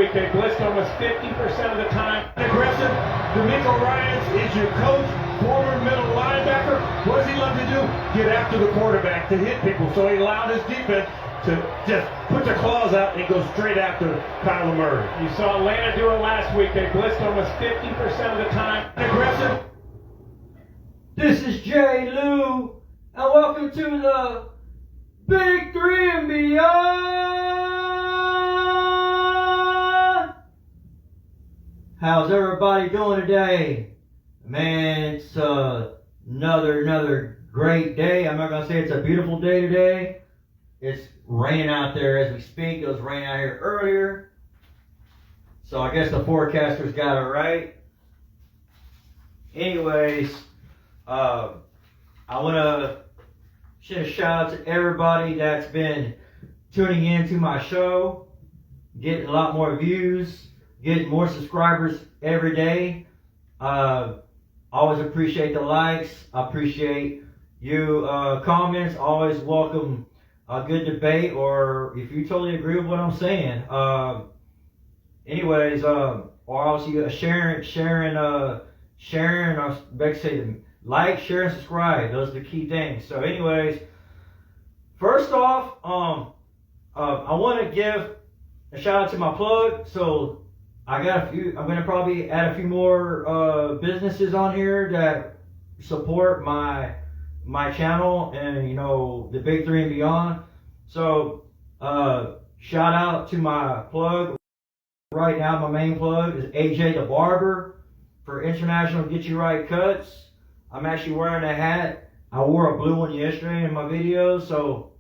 week. They blitzed almost 50% of the time. Aggressive. D'Amico Ryans is your coach, former middle linebacker. What does he love to do? Get after the quarterback, to hit people. So he allowed his defense to just put their claws out and go straight after Kyler Murray. You saw Atlanta do it last week. They blitzed almost 50% of the time. Aggressive. This is Jay Lou, and welcome to the Big Three and Beyond. How's everybody doing today? Man, it's another great day. I'm not going to say it's a beautiful day today. It's raining out there as we speak. It was raining out here earlier. So I guess the forecasters got it right. Anyways, I want to send a shout out to everybody that's been tuning in to my show, getting a lot more views, getting more subscribers every day. Always appreciate the likes. I appreciate you comments. Always welcome a good debate, or if you totally agree with what I'm saying. Anyways, or also sharing, or better say, like, share, and subscribe. Those are the key things. So anyways, first off, I want to give a shout out to my plug. So I got a few, I'm going to probably add a few more businesses on here that support my channel and, you know, the Big Three and Beyond. So shout out to my plug. Right now, my main plug is AJ the Barber for International Get You Right Cuts. I'm actually wearing a hat. I wore a blue one yesterday in my video. So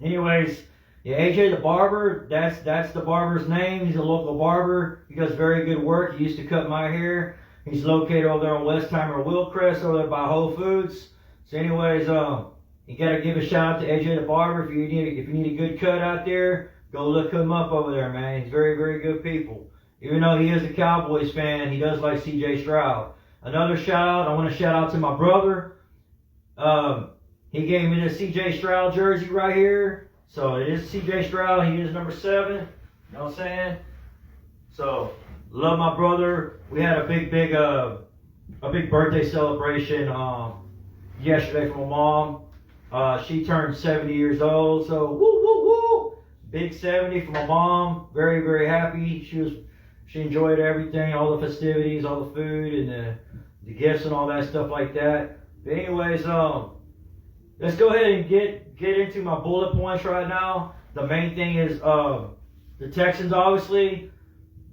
anyways, yeah, AJ the Barber, that's the barber's name. He's a local barber. He does very good work. He used to cut my hair. He's located over there on Westheimer Willcrest, over there by Whole Foods. So anyways, you gotta give a shout out to AJ the Barber. If you need a good cut out there, go look him up over there, man. He's very, very good people. Even though he is a Cowboys fan, he does like CJ Stroud. Another shout out, I want to shout out to my brother. He gave me the CJ Stroud jersey right here. So it is CJ Stroud. He is number 7. You know what I'm saying? So love my brother. We had a big birthday celebration yesterday for my mom. She turned 70 years old. So woo woo woo. Big 70 for my mom. Very, very happy. She enjoyed everything, all the festivities, all the food, and the gifts and all that stuff like that. But anyways, let's go ahead and get into my bullet points right now. The main thing is the Texans, obviously.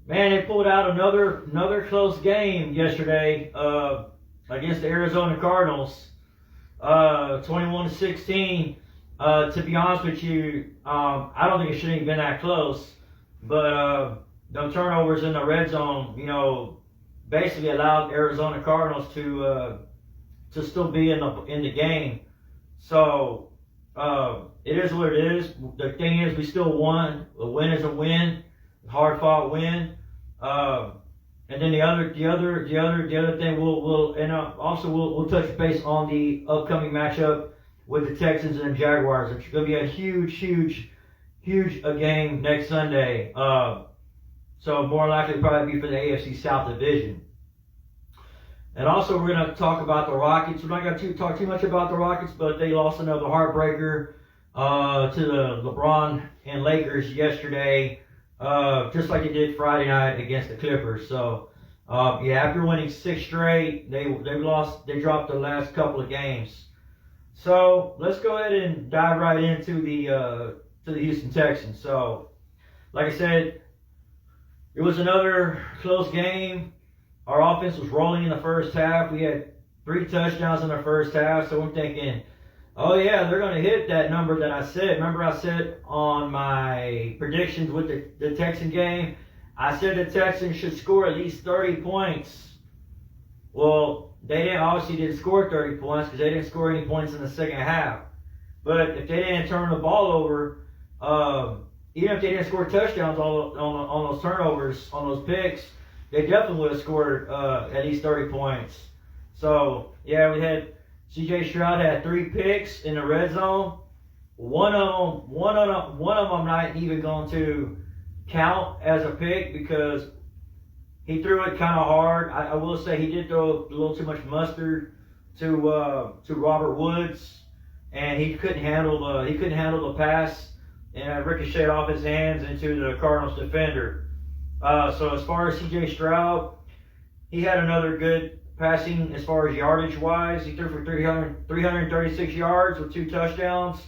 Man, they pulled out another close game yesterday against the Arizona Cardinals, 21-16. To be honest with you, I don't think it should have been that close, but the turnovers in the red zone, you know, basically allowed Arizona Cardinals to still be in the game. So it is what it is. The thing is, we still won. A win is a win, hard fought win. And then the other thing we'll touch base on the upcoming matchup with the Texans and the Jaguars. It's going to be a huge game next Sunday. So more likely probably be for the AFC South Division. And also we're going to talk about the Rockets. We're not going to talk too much about the Rockets, but they lost another heartbreaker to the LeBron and Lakers yesterday, just like they did Friday night against the Clippers. So after winning 6 straight, they dropped the last couple of games. So let's go ahead and dive right into the Houston Texans. So like I said, it was another close game. Our offense was rolling in the first half. We had 3 touchdowns in the first half. So I'm thinking, oh yeah, they're going to hit that number that I said. Remember I said on my predictions with the Texan game, I said the Texans should score at least 30 points. Well, they obviously didn't score 30 points because they didn't score any points in the second half. But if they didn't turn the ball over, even if they didn't score touchdowns on those turnovers, on those picks, they definitely would have scored at least 30 points. So, yeah, we had CJ Stroud had 3 picks in the red zone. One of them I'm not even going to count as a pick because he threw it kind of hard. I will say he did throw a little too much mustard to Robert Woods, and he couldn't handle the pass, and it ricocheted off his hands into the Cardinals defender. So as far as C.J. Stroud, he had another good passing as far as yardage wise. He threw for 336 yards with 2 touchdowns,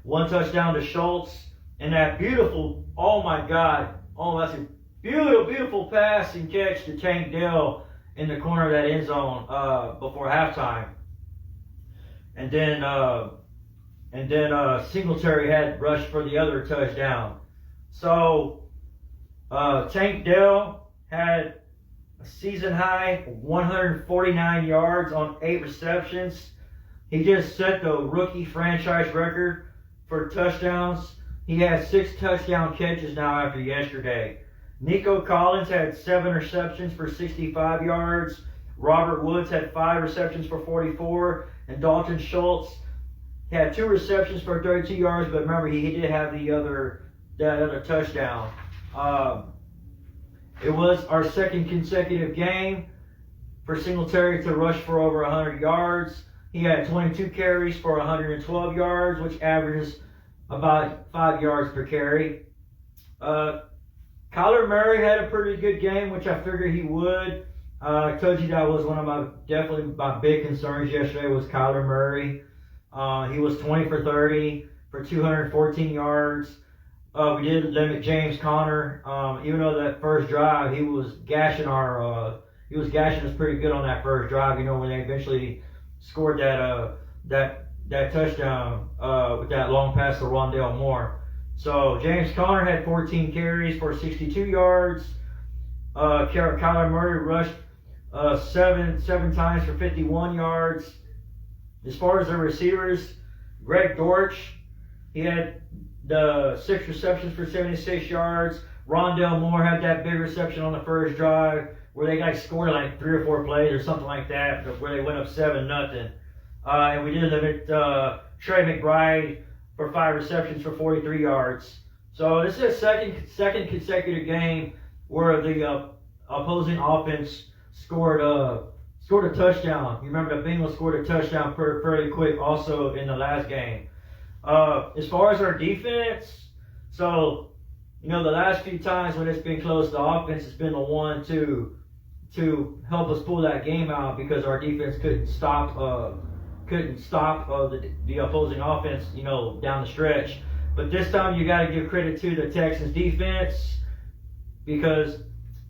1 touchdown to Schultz, and that beautiful, oh my God, oh that's a beautiful pass and catch to Tank Dell in the corner of that end zone before halftime. And then Singletary had rushed for the other touchdown. So Tank Dell had a season high 149 yards on 8 receptions. He just set the rookie franchise record for touchdowns. He has 6 touchdown catches now after yesterday. Nico Collins had 7 receptions for 65 yards. Robert Woods had 5 receptions for 44. And Dalton Schultz had 2 receptions for 32 yards. But remember, he did have that other touchdown. It was our 2nd consecutive game for Singletary to rush for over 100 yards. He had 22 carries for 112 yards, which averages about 5 yards per carry. Kyler Murray had a pretty good game, which I figured he would. I told you that was one of my big concerns yesterday was Kyler Murray. He was 20 for 30 for 214 yards. We did limit James Conner. Even though that first drive, he was gashing us pretty good on that first drive. You know, when they eventually scored that touchdown with that long pass to Rondale Moore. So James Conner had 14 carries for 62 yards. Kyler Murray rushed seven times for 51 yards. As far as the receivers, Greg Dortch, he had the 6 receptions for 76 yards. Rondale Moore had that big reception on the first drive where they scored like 3 or 4 plays or something like that, where they went up 7-0. And we did limit Trey McBride for 5 receptions for 43 yards. So this is a second consecutive game where the opposing offense scored a touchdown. You remember the Bengals scored a touchdown fairly quick also in the last game. As far as our defense, so you know the last few times when it's been close, the offense has been the one to help us pull that game out because our defense couldn't stop the opposing offense, you know, down the stretch. But this time you got to give credit to the Texans defense because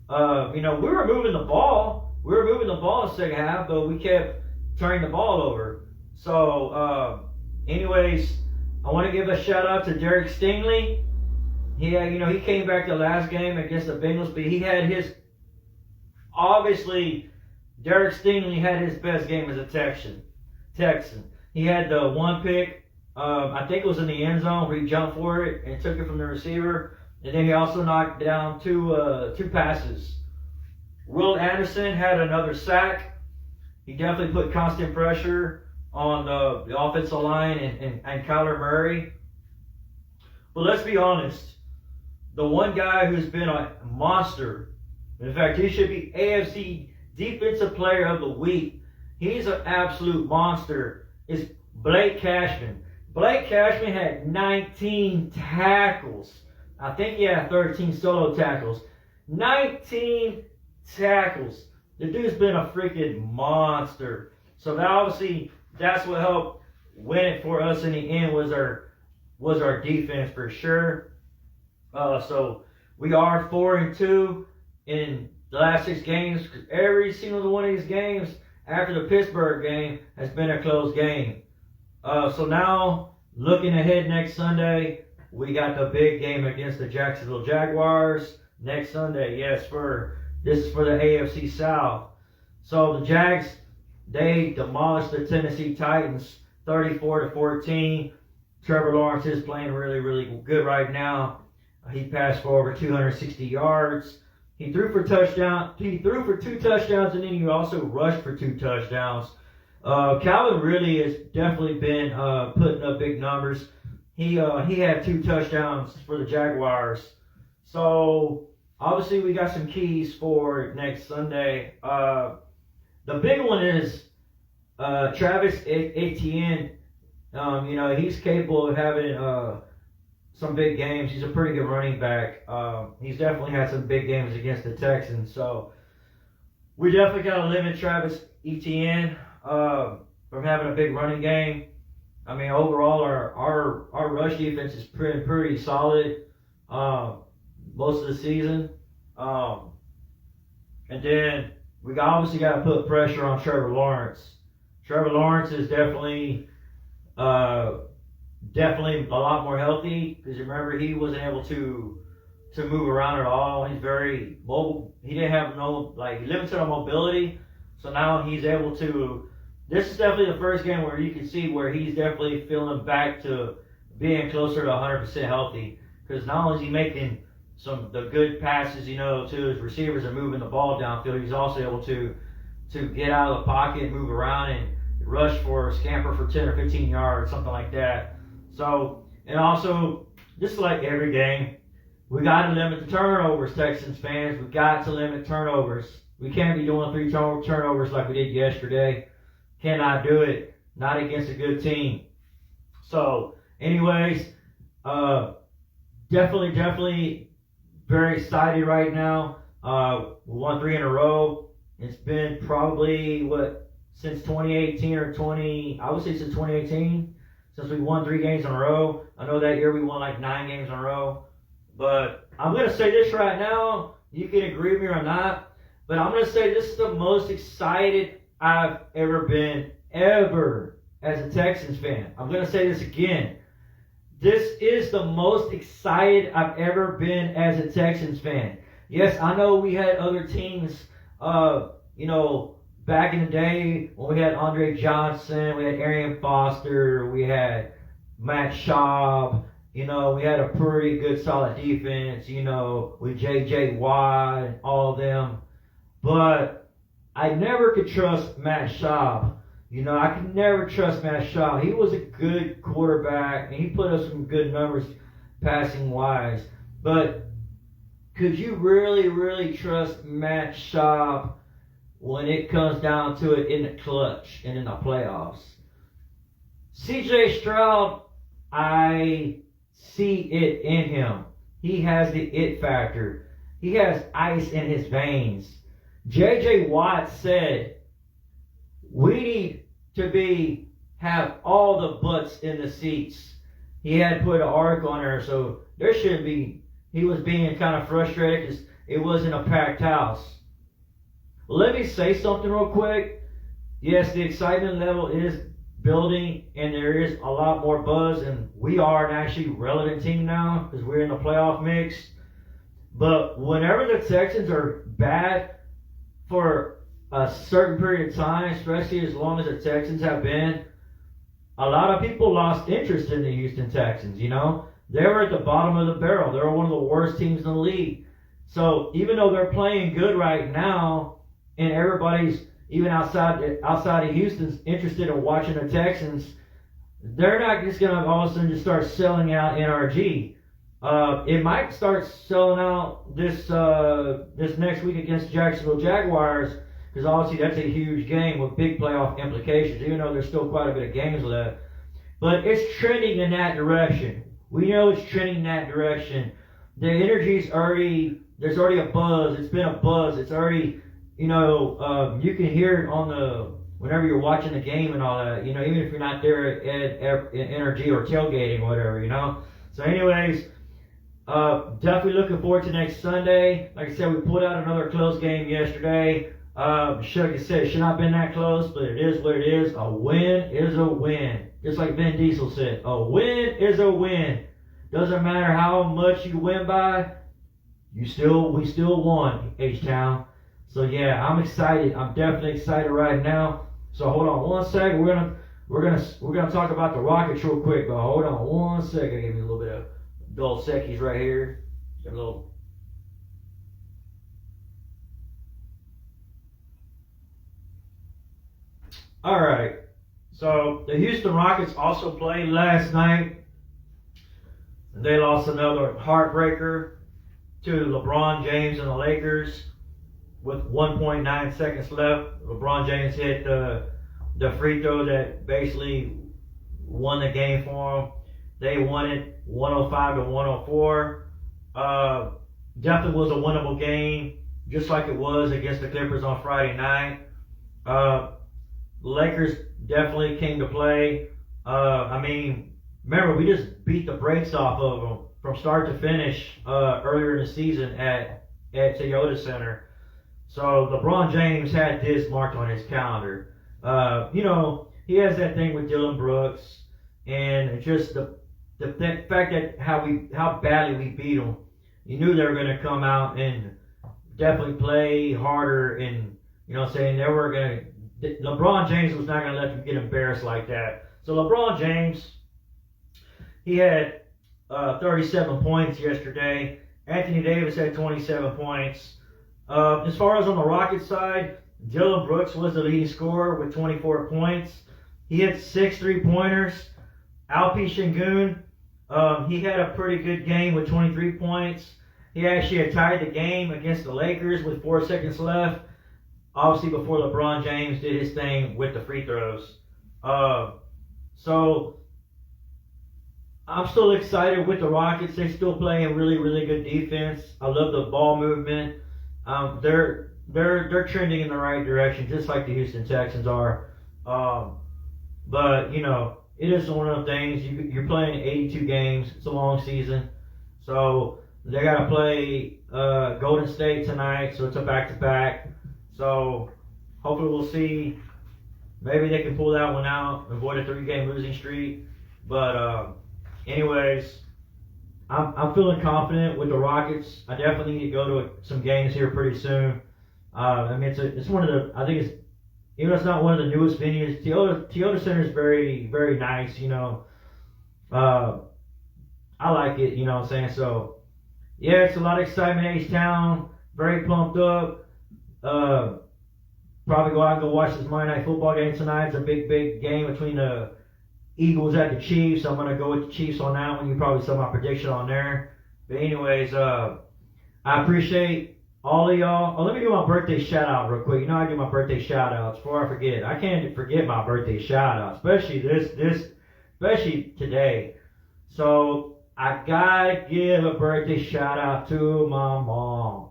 you know we were moving the ball in the second half, but we kept turning the ball over. So anyways, I want to give a shout out to Derek Stingley. He came back the last game against the Bengals, but he had obviously Derek Stingley had his best game as a Texan. He had the 1 pick, I think it was in the end zone where he jumped for it and took it from the receiver. And then he also knocked down 2 passes. Will Anderson had another sack. He definitely put constant pressure on the offensive line and Kyler Murray. But let's be honest. The one guy who's been a monster, in fact, he should be AFC Defensive Player of the Week. He's an absolute monster. Is Blake Cashman. Blake Cashman had 19 tackles. I think he had 13 solo tackles. 19 tackles. The dude's been a freaking monster. So that's what helped win it for us in the end was our defense for sure. So we are 4-2 in the last 6 games. Every single one of these games after the Pittsburgh game has been a close game. So now, looking ahead next Sunday, we got the big game against the Jacksonville Jaguars next Sunday. Yes, this is for the AFC South. So the Jags, they demolished the Tennessee Titans 34-14. Trevor Lawrence is playing really, really good right now. He passed for over 260 yards. He threw for 2 touchdowns, and then he also rushed for 2 touchdowns. Calvin really has definitely been putting up big numbers. He had 2 touchdowns for the Jaguars. So obviously we got some keys for next Sunday. The big one is Travis Etienne. He's capable of having some big games. He's a pretty good running back. He's definitely had some big games against the Texans. So we definitely got to limit Travis Etienne from having a big running game. I mean, overall, our rush defense is pretty solid most of the season. And then we obviously got to put pressure on Trevor Lawrence. Trevor Lawrence is definitely a lot more healthy, because remember, he wasn't able to move around at all. He's very mobile. He didn't have limited on mobility, so now he's able to. This is definitely the first game where you can see where he's definitely feeling back to being closer to 100% healthy, because not only is he making the good passes, to his receivers and moving the ball downfield, he's also able to get out of the pocket, move around, and rush for scamper for 10 or 15 yards, something like that. So, and also, just like every game, we got to limit the turnovers, Texans fans. We got to limit turnovers. We can't be doing 3 turnovers like we did yesterday. Cannot do it. Not against a good team. So, anyways, definitely very excited right now. We won 3 in a row. It's been probably, since 2018 or I would say since 2018, since we won 3 games in a row. I know that year we won 9 games in a row. But I'm going to say this right now. You can agree with me or not. But I'm going to say this is the most excited I've ever been, ever, as a Texans fan. I'm going to say this again. This is the most excited I've ever been as a Texans fan. Yes, I know we had other teams, back in the day when we had Andre Johnson, we had Arian Foster, we had Matt Schaub, we had a pretty good solid defense, with J.J. Watt, all of them. But I never could trust Matt Schaub. I could never trust Matt Schaub. He was a good quarterback, and he put up some good numbers passing-wise. But could you really, really trust Matt Schaub when it comes down to it in the clutch and in the playoffs? C.J. Stroud, I see it in him. He has the it factor. He has ice in his veins. J.J. Watt said, we need to have all the butts in the seats. He had put an article on there, so there shouldn't be. He was being kind of frustrated because it wasn't a packed house. Let me say something real quick. Yes, the excitement level is building, and there is a lot more buzz, and we are an actually relevant team now because we're in the playoff mix. But whenever the Texans are bad for a certain period of time, especially as long as the Texans have been, a lot of people lost interest in the Houston Texans. They were at the bottom of the barrel. They were one of the worst teams in the league. So even though they're playing good right now, and everybody's, even outside of Houston's interested in watching the Texans, they're not just going to all of a sudden just start selling out NRG. It might start selling out this next week against Jacksonville Jaguars, because obviously that's a huge game with big playoff implications, even though there's still quite a bit of games left. But it's trending in that direction. We know it's trending in that direction. The energy's there's already a buzz. It's been a buzz. It's already, you can hear it whenever you're watching the game and all that, even if you're not there at NRG or tailgating or whatever, So anyways, definitely looking forward to next Sunday. Like I said, we pulled out another close game yesterday. Like I said, it should not have been that close, but it is what it is. A win is a win. Just like Vin Diesel said, a win is a win. Doesn't matter how much you win by, we still won, H-Town. So yeah, I'm excited. I'm definitely excited right now. So hold on one second. We're gonna talk about the Rockets real quick, but hold on one second. Give me a little bit of Dos Equis right here. Got a little. All right. So the Houston Rockets also played last night. They lost another heartbreaker. to LeBron James and the Lakers with 1.9 seconds left. LeBron James hit the free throw that basically won the game for him. They won it 105-104. Definitely was a winnable game, just like it was against the Clippers on Friday night. The Lakers definitely came to play. Remember, we just beat the brakes off of them from start to finish earlier in the season at Toyota Center. So LeBron James had this marked on his calendar. He has that thing with Dylan Brooks, and just the fact that how badly we beat them. You knew they were going to come out and definitely play harder, and they were going to. LeBron James was not going to let them get embarrassed like that. So LeBron James, he had 37 points yesterday. Anthony Davis had 27 points. As far as on the Rockets side, Dylan Brooks was the leading scorer with 24 points. He had 6 3-pointers. Alpi Şengün, he had a pretty good game with 23 points. He actually had tied the game against the Lakers with 4 seconds left. Obviously before LeBron James did his thing with the free throws. So I'm still excited with the Rockets. They're still playing really, really good defense. I love the ball movement. They're trending in the right direction, just like the Houston Texans are. But it is one of the things. You're playing 82 games. It's a long season, so they got to play Golden State tonight. So it's a back-to-back. So hopefully we'll see. Maybe they can pull that one out, avoid a 3-game losing streak. But anyways, I'm feeling confident with the Rockets. I definitely need to go to some games here pretty soon. It's one of the, I think it's, it's not one of the newest venues. Toyota Center is very, very nice. I like it. You know what I'm saying? So yeah, it's a lot of excitement in H-Town. Very pumped up. Probably go out and go watch this Monday Night Football game tonight. It's a big, big game between the Eagles at the Chiefs. I'm going to go with the Chiefs on that one. You probably saw my prediction on there. But anyways, I appreciate all of y'all. Oh, let me do my birthday shout out real quick. I do my birthday shout outs before I forget. I can't forget my birthday shout outs, especially today. So I gotta give a birthday shout out to my mom.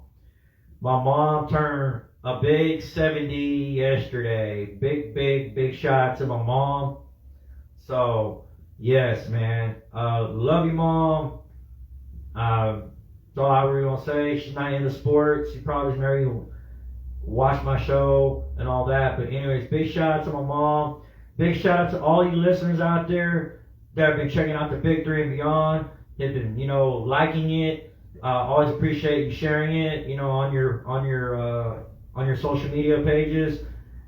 My mom turned a big 70 yesterday. Big shout out to my mom. So yes, man. Love you, Mom. That's all I really want to say. She's not into sports. She probably doesn't really watch my show and all that. But anyways, big shout out to my mom. Big shout out to all you listeners out there that have been checking out the Big Three and Beyond. They've been, liking it. Always appreciate you sharing it, on your social media pages.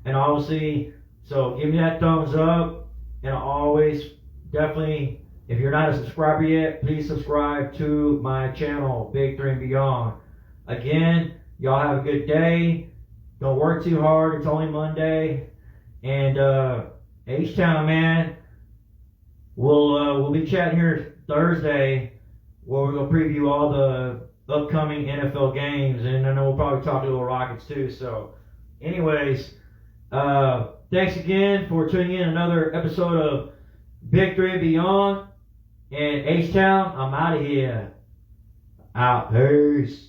And obviously, so give me that thumbs up. And always, definitely, if you're not a subscriber yet, please subscribe to my channel, Big 3 and Beyond. Again, y'all have a good day. Don't work too hard. It's only Monday. And H-Town, man, we'll be chatting here Thursday where we're going to preview all the upcoming NFL games. And I know we'll probably talk a little Rockets too. So, anyways, thanks again for tuning in another episode of Big 3 and Beyond. And H-Town, I'm out of here. Out. Peace.